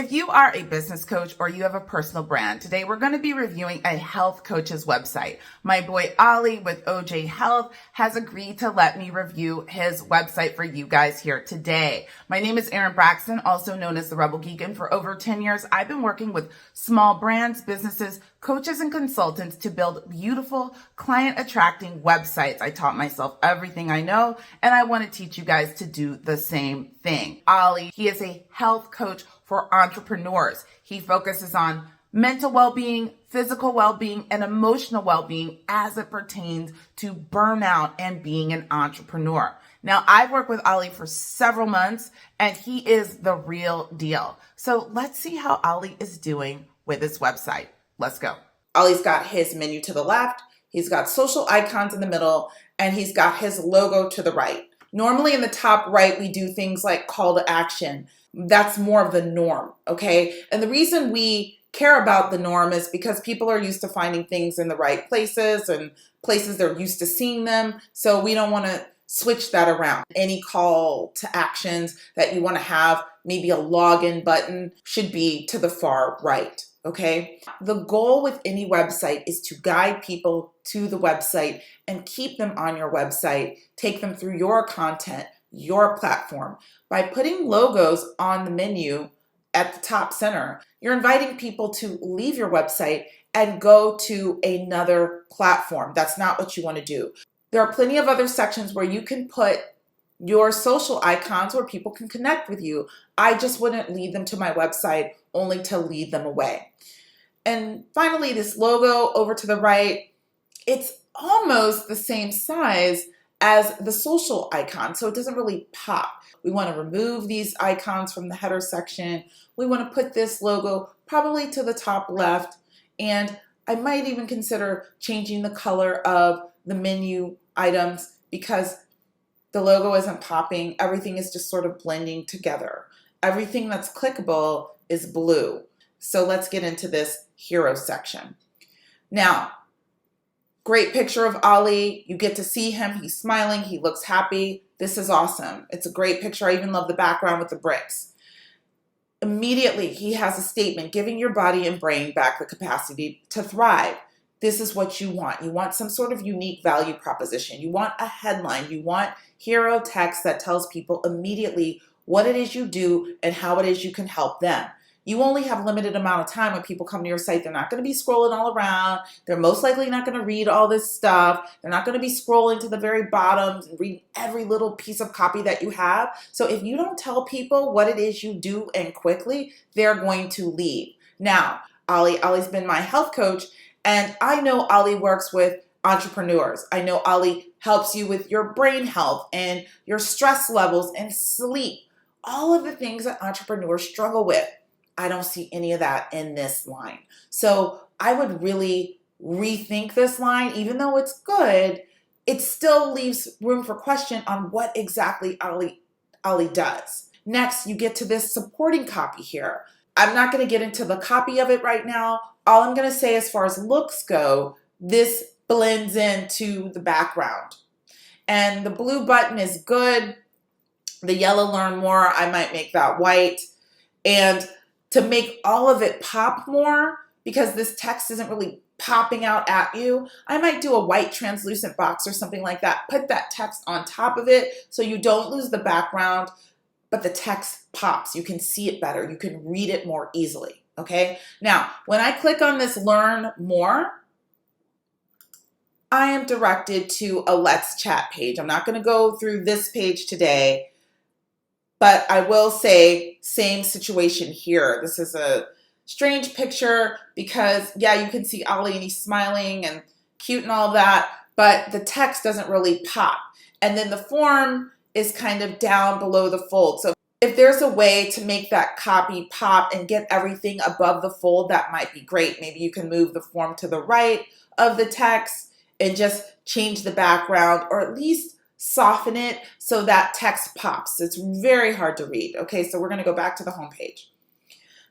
If you are a business coach or you have a personal brand, today we're going to be reviewing a health coach's website. My boy Ollie with OJ Health has agreed to let me review his website for you guys here today. My name is Erin Braxton, also known as the Rebel Geek, and for over 10 years, I've been working with small brands, businesses, coaches, and consultants to build beautiful, client-attracting websites. I taught myself everything I know, and I want to teach you guys to do the same thing. Ollie, he is a health coach for entrepreneurs. He focuses on mental well-being, physical well-being, and emotional well-being as it pertains to burnout and being an entrepreneur. Now, I've worked with Ollie for several months, and he is the real deal. So let's see how Ollie is doing with his website. Let's go. Ollie's got his menu to the left, he's got social icons in the middle, and he's got his logo to the right. Normally in the top right, we do things like call to action. That's more of the norm, okay? And the reason we care about the norm is because people are used to finding things in the right places and places they're used to seeing them. So we don't want to switch that around. Any call to actions that you want to have, maybe a login button, should be to the far right, okay? The goal with any website is to guide people to the website and keep them on your website, take them through your content, your platform. By putting logos on the menu at the top center, you're inviting people to leave your website and go to another platform. That's not what you want to do. There are plenty of other sections where you can put your social icons where people can connect with you. I just wouldn't lead them to my website only to lead them away. And finally, this logo over to the right, it's almost the same size as the social icon, so it doesn't really pop. We want to remove these icons from the header section. We want to put this logo probably to the top left, and I might even consider changing the color of the menu items because the logo isn't popping. Everything is just sort of blending together. Everything that's clickable is blue. So let's get into this hero section. Now, great picture of Ollie. You get to see him. He's smiling. He looks happy. This is awesome. It's a great picture. I even love the background with the bricks. Immediately, he has a statement, giving your body and brain back the capacity to thrive. This is what you want. You want some sort of unique value proposition. You want a headline. You want hero text that tells people immediately what it is you do and how it is you can help them. You only have a limited amount of time when people come to your site. They're not going to be scrolling all around. They're most likely not going to read all this stuff. They're not going to be scrolling to the very bottom and read every little piece of copy that you have. So if you don't tell people what it is you do and quickly, they're going to leave. Now, Ollie's been my health coach, and I know Ollie works with entrepreneurs. I know Ollie helps you with your brain health and your stress levels and sleep. All of the things that entrepreneurs struggle with. I don't see any of that in this line. So I would really rethink this line. Even though it's good, it still leaves room for question on what exactly Ollie does. Next, you get to this supporting copy here. I'm not going to get into the copy of it right now. All I'm going to say as far as looks go, this blends into the background. And the blue button is good. The yellow learn more, I might make that white. And to make all of it pop more, because this text isn't really popping out at you, I might do a white translucent box or something like that. Put that text on top of it so you don't lose the background, but the text pops. You can see it better. You can read it more easily, okay? Now, when I click on this Learn More, I am directed to a Let's Chat page. I'm not going to go through this page today, but I will say same situation here. This is a strange picture because, yeah, you can see Ollie and he's smiling and cute and all that, but the text doesn't really pop. And then the form is kind of down below the fold. So if there's a way to make that copy pop and get everything above the fold, that might be great. Maybe you can move the form to the right of the text and just change the background, or at least soften it so that text pops. It's very hard to read. Okay, so we're going to go back to the home page.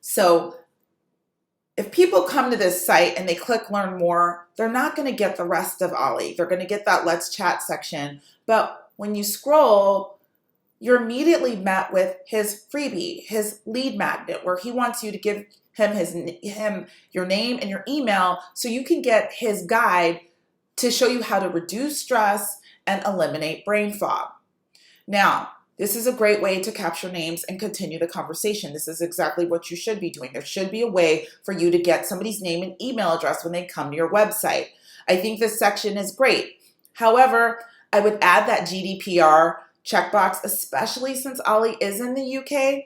So if people come to this site and they click Learn More, they're not going to get the rest of Ollie. They're going to get that Let's Chat section. But when you scroll, you're immediately met with his freebie, his lead magnet, where he wants you to give him your name and your email so you can get his guide to show you how to reduce stress and eliminate brain fog. Now, this is a great way to capture names and continue the conversation. This is exactly what you should be doing. There should be a way for you to get somebody's name and email address when they come to your website. I think this section is great. However, I would add that GDPR checkbox, especially since Ollie is in the UK.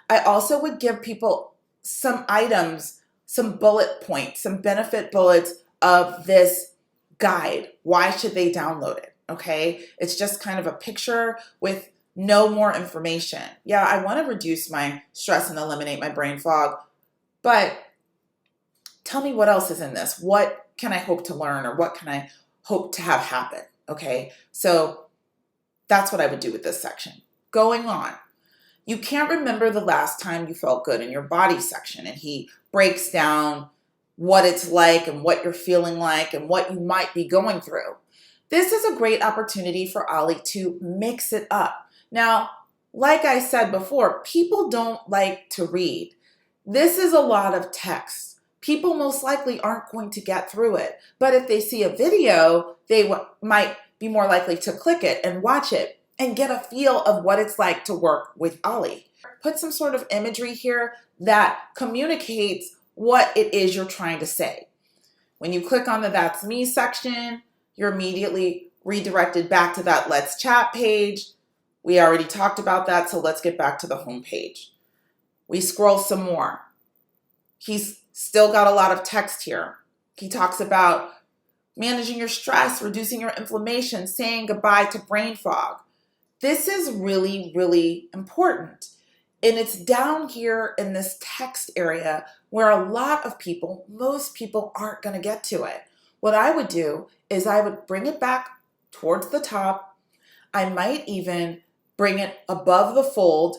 I also would give people some items, some bullet points, some benefit bullets of this guide. Why should they download it? Okay, it's just kind of a picture with no more information. Yeah, I want to reduce my stress and eliminate my brain fog, but tell me what else is in this. What can I hope to learn, or what can I hope to have happen? Okay, so that's what I would do with this section. Going on. You can't remember the last time you felt good in your body section, and he breaks down what it's like and what you're feeling like and what you might be going through. This is a great opportunity for Ollie to mix it up. Now, like I said before, people don't like to read. This is a lot of text. People most likely aren't going to get through it. But if they see a video, they might be more likely to click it and watch it and get a feel of what it's like to work with Ollie. Put some sort of imagery here that communicates what it is you're trying to say. When you click on the That's Me section, you're immediately redirected back to that Let's Chat page. We already talked about that, so let's get back to the home page. We scroll some more. He's still got a lot of text here. He talks about managing your stress, reducing your inflammation, saying goodbye to brain fog. This is really, really important. And it's down here in this text area where a lot of people, most people aren't going to get to it. What I would do is I would bring it back towards the top. I might even bring it above the fold.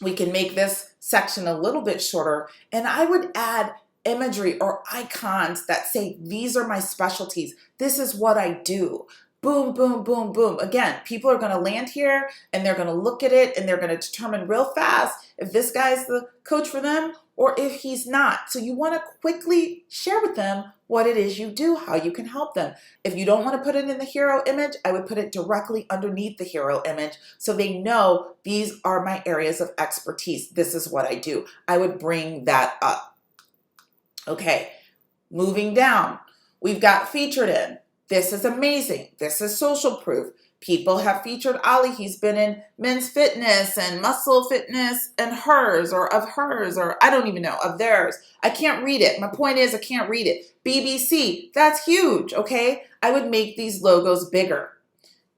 We can make this section a little bit shorter, and I would add imagery or icons that say, these are my specialties. This is what I do. Boom, boom, boom, boom. Again, people are going to land here and they're going to look at it and they're going to determine real fast if this guy's the coach for them or if he's not. So you want to quickly share with them what it is you do, how you can help them. If you don't want to put it in the hero image, I would put it directly underneath the hero image so they know these are my areas of expertise. This is what I do. I would bring that up. Okay, moving down, we've got featured in. This is amazing. This is social proof. People have featured Ollie. He's been in Men's Fitness and Muscle Fitness and hers, or of hers, or I don't even know, of theirs. I can't read it. My point is I can't read it. BBC, that's huge, okay? I would make these logos bigger.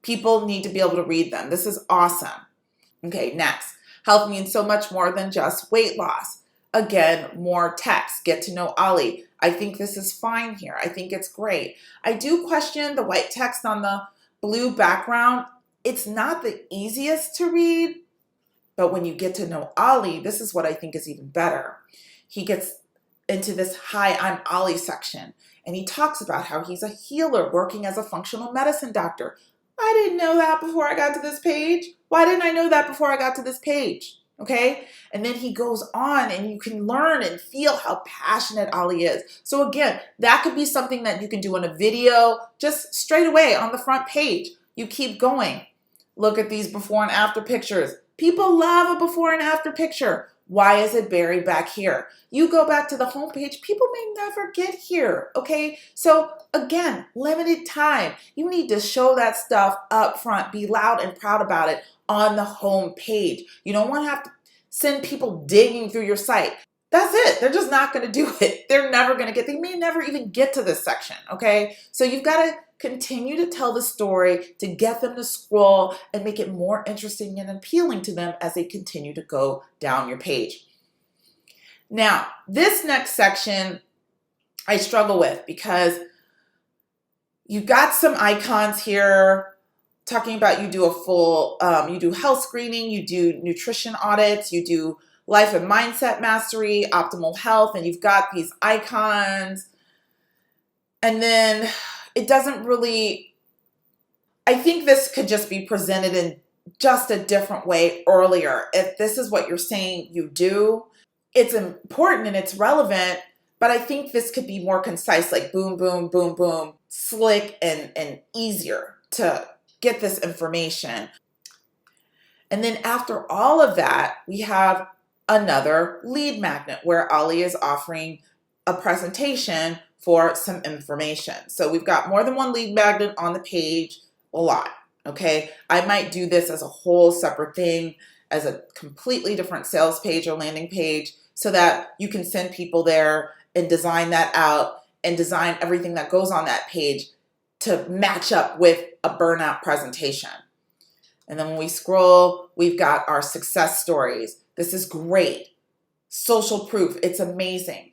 People need to be able to read them. This is awesome. Okay, next. Health means so much more than just weight loss. Again, more text. Get to know Ollie. I think this is fine here. I think it's great. I do question the white text on the blue background. It's not the easiest to read, but when you get to know Ollie, this is what I think is even better. He gets into this Hi, I'm Ollie section, and he talks about how he's a healer working as a functional medicine doctor. I didn't know that before I got to this page. Why didn't I know that before I got to this page? Okay, and then he goes on and you can learn and feel how passionate Ollie is. So again, that could be something that you can do in a video just straight away on the front page. You keep going. Look at these before and after pictures. People love a before and after picture. Why is it buried back here? You go back to the homepage, people may never get here, okay? So again, limited time. You need to show that stuff up front. Be loud and proud about it on the home page. You don't want to have to send people digging through your site. That's it. They're just not going to do it. They're never going to they may never even get to this section, okay? So you've got to continue to tell the story to get them to scroll and make it more interesting and appealing to them as they continue to go down your page. Now, this next section I struggle with because you've got some icons here talking about you do a full, you do health screening, you do nutrition audits, you do life and mindset mastery, optimal health, and you've got these icons. And then it doesn't really, I think this could just be presented in just a different way earlier. If this is what you're saying you do, it's important and it's relevant, but I think this could be more concise, like boom, boom, boom, boom, slick and easier to get this information. And then after all of that, we have another lead magnet where Ali is offering a presentation for some information. So we've got more than one lead magnet on the page, a lot, okay? I might do this as a whole separate thing, as a completely different sales page or landing page, so that you can send people there and design that out and design everything that goes on that page to match up with a burnout presentation. And then when we scroll, we've got our success stories. This is great. Social proof, it's amazing.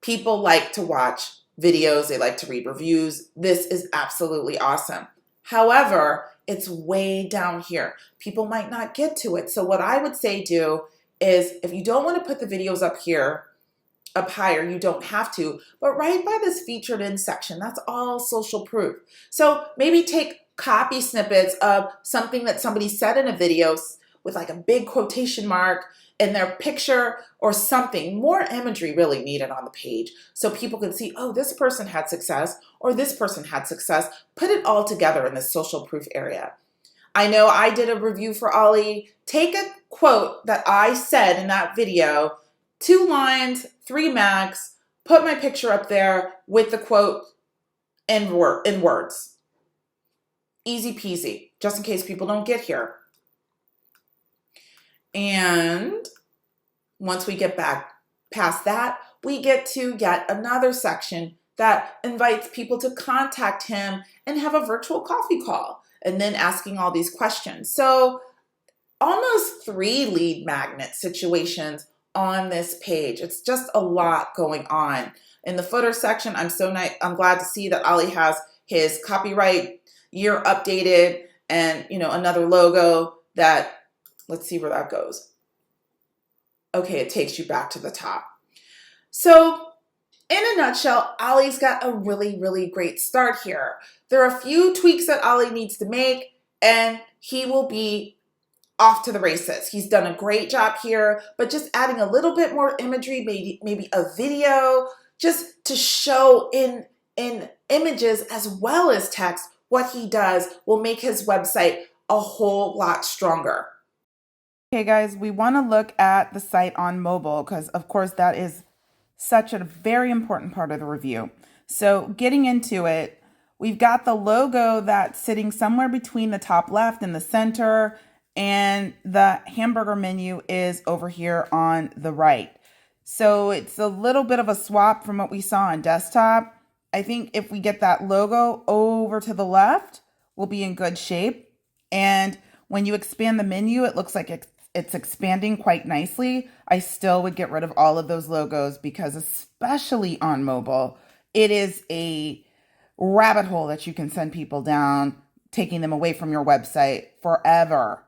People like to watch videos, they like to read reviews. This is absolutely awesome. However, it's way down here. People might not get to it. So what I would say do is, if you don't want to put the videos up here, up higher, you don't have to, but right by this featured in section, that's all social proof. So maybe take copy snippets of something that somebody said in a video with like a big quotation mark in their picture or something. More imagery really needed on the page so people can see, oh, this person had success or this person had success. Put it all together in the social proof area. I know I did a review for Ali. Take a quote that I said in that video, 2 lines, 3 max, put my picture up there with the quote in words. Easy peasy, just in case people don't get here. And once we get back past that, we get to yet another section that invites people to contact him and have a virtual coffee call, and then asking all these questions. So almost 3 lead magnet situations on this page. It's just a lot going on. In the footer section, I'm glad to see that Ali has his copyright year updated and, another logo that, let's see where that goes. Okay, it takes you back to the top. So in a nutshell, Ali's got a really, really great start here. There are a few tweaks that Ali needs to make and he will be off to the races. He's done a great job here, but just adding a little bit more imagery, maybe a video, just to show in images as well as text what he does will make his website a whole lot stronger. Okay, guys, we want to look at the site on mobile because, of course, that is such a very important part of the review. So getting into it, we've got the logo that's sitting somewhere between the top left and the center, and the hamburger menu is over here on the right. So it's a little bit of a swap from what we saw on desktop. I think if we get that logo over to the left, we'll be in good shape. And when you expand the menu, it looks like it's expanding quite nicely. I still would get rid of all of those logos because, especially on mobile, it is a rabbit hole that you can send people down, taking them away from your website forever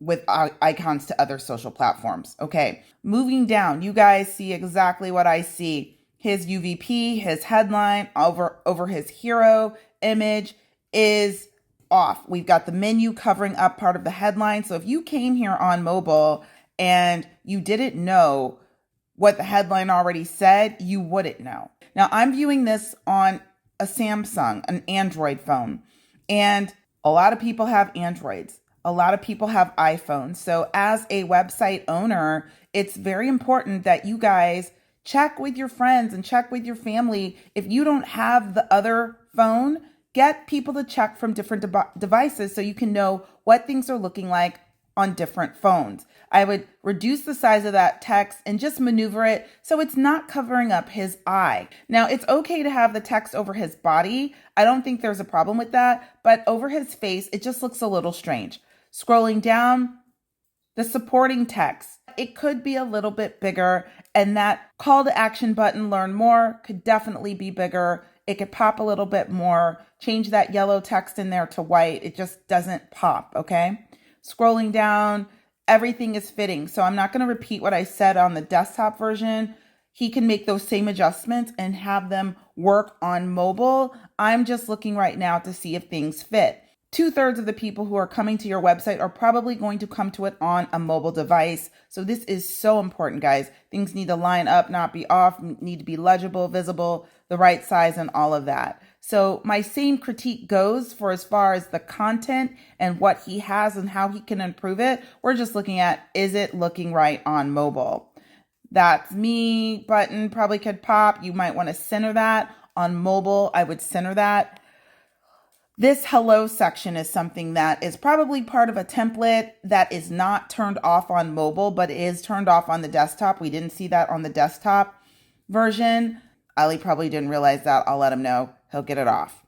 with icons to other social platforms. Okay, moving down, you guys see exactly what I see. His UVP, his headline over his hero image is off. We've got the menu covering up part of the headline. So if you came here on mobile and you didn't know what the headline already said, you wouldn't know. Now I'm viewing this on a Samsung, an Android phone, and a lot of people have Androids. A lot of people have iPhones. So as a website owner, it's very important that you guys check with your friends and check with your family. If you don't have the other phone, get people to check from different devices so you can know what things are looking like on different phones. I would reduce the size of that text and just maneuver it so it's not covering up his eye. Now, it's okay to have the text over his body. I don't think there's a problem with that, but over his face, it just looks a little strange. Scrolling down, the supporting text, it could be a little bit bigger, and that call to action button, learn more, could definitely be bigger. It could pop a little bit more. Change that yellow text in there to white. It just doesn't pop, okay? Scrolling down, everything is fitting. So I'm not going to repeat what I said on the desktop version. He can make those same adjustments and have them work on mobile. I'm just looking right now to see if things fit. 2/3 of the people who are coming to your website are probably going to come to it on a mobile device. So this is so important, guys. Things need to line up, not be off, need to be legible, visible, the right size, and all of that. So my same critique goes for as far as the content and what he has and how he can improve it. We're just looking at, is it looking right on mobile? That's me button probably could pop. You might want to center that. On mobile, I would center that. This hello section is something that is probably part of a template that is not turned off on mobile, but is turned off on the desktop. We didn't see that on the desktop version. Ali probably didn't realize that. I'll let him know. He'll get it off.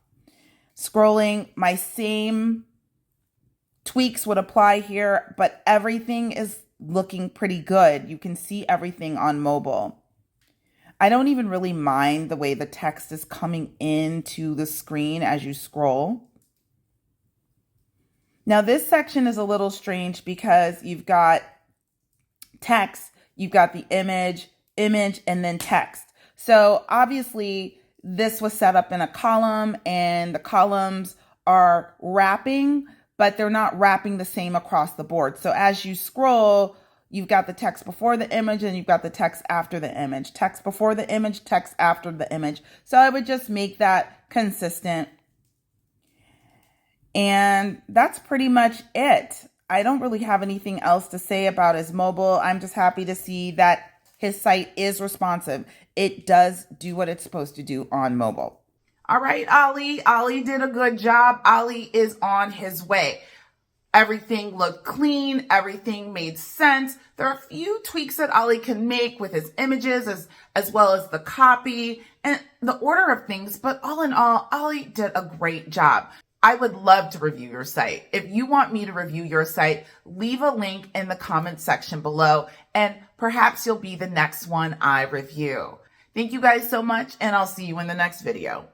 Scrolling, my same tweaks would apply here, but everything is looking pretty good. You can see everything on mobile. I don't even really mind the way the text is coming into the screen as you scroll. Now this section is a little strange because you've got text, you've got the image, and then text. So obviously this was set up in a column and the columns are wrapping, but they're not wrapping the same across the board. So as you scroll, you've got the text before the image and you've got the text after the image. Text before the image, text after the image. So I would just make that consistent. And that's pretty much it. I don't really have anything else to say about his mobile. I'm just happy to see that his site is responsive. It does do what it's supposed to do on mobile. All right, Ali. Ali did a good job. Ali is on his way. Everything looked clean. Everything made sense. There are a few tweaks that Ali can make with his images as well as the copy and the order of things. But all in all, Ali did a great job. I would love to review your site. If you want me to review your site, leave a link in the comments section below and perhaps you'll be the next one I review. Thank you guys so much and I'll see you in the next video.